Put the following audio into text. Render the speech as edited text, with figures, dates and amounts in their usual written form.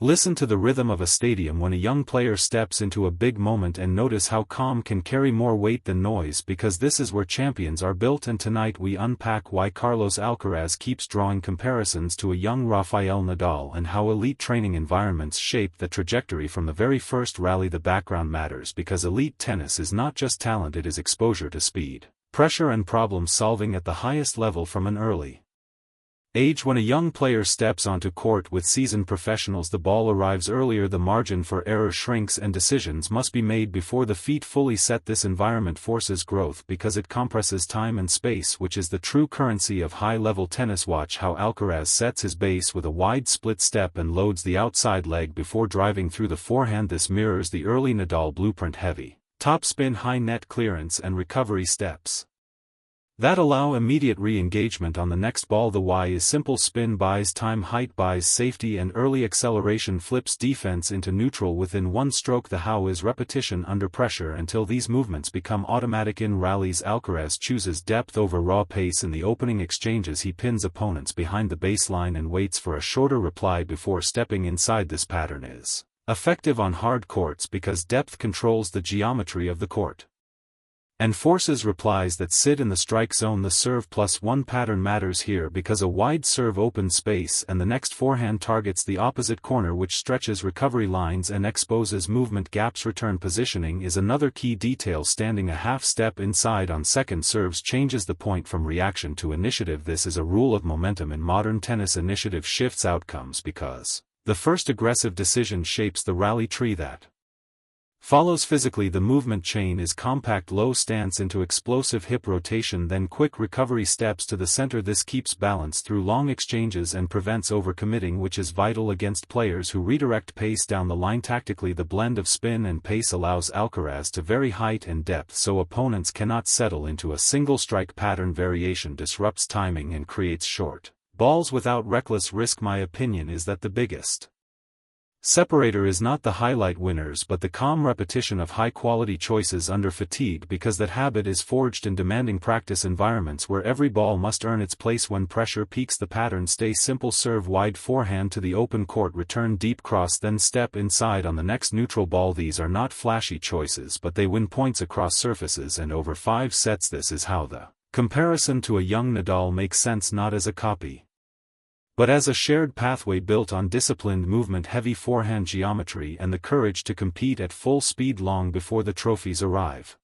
Listen to the rhythm of a stadium when a young player steps into a big moment and notice how calm can carry more weight than noise, because this is where champions are built. And tonight we unpack why Carlos Alcaraz keeps drawing comparisons to a young Rafael Nadal and how elite training environments shape the trajectory from the very first rally. The background matters because elite tennis is not just talent, it is exposure to speed, pressure and problem solving at the highest level from an early age. When a young player steps onto court with seasoned professionals, the ball arrives earlier, the margin for error shrinks, and decisions must be made before the feet fully set. This environment forces growth because it compresses time and space, which is the true currency of high-level tennis. Watch how Alcaraz sets his base with a wide split step and loads the outside leg before driving through the forehand. This mirrors the early Nadal blueprint: heavy topspin, high net clearance, and recovery steps that allow immediate re-engagement on the next ball. The why is simple: spin buys time, height buys safety, and early acceleration flips defense into neutral within one stroke. The how is repetition under pressure until these movements become automatic. In rallies, Alcaraz chooses depth over raw pace. In the opening exchanges, he pins opponents behind the baseline and waits for a shorter reply before stepping inside. This pattern is effective on hard courts because depth controls the geometry of the court and forces replies that sit in the strike zone. The serve +1 pattern matters here because a wide serve opens space and the next forehand targets the opposite corner, which stretches recovery lines and exposes movement gaps. Return positioning is another key detail. Standing a half step inside on second serves changes the point from reaction to initiative. This is a rule of momentum in modern tennis. Initiative shifts outcomes because the first aggressive decision shapes the rally tree that follows. Physically, the movement chain is compact: low stance into explosive hip rotation, then quick recovery steps to the center. This keeps balance through long exchanges and prevents overcommitting, which is vital against players who redirect pace down the line. Tactically, the blend of spin and pace allows Alcaraz to vary height and depth so opponents cannot settle into a single strike pattern. Variation disrupts timing and creates short balls without reckless risk. My opinion is that the biggest separator is not the highlight winners but the calm repetition of high-quality choices under fatigue, because that habit is forged in demanding practice environments where every ball must earn its place. When pressure peaks, the pattern stays simple: serve wide, forehand to the open court, return deep cross, then step inside on the next neutral ball. These are not flashy choices, but they win points across surfaces and over 5 sets. This is how the comparison to a young Nadal makes sense, not as a copy, but as a shared pathway built on disciplined movement, heavy forehand geometry, and the courage to compete at full speed long before the trophies arrive.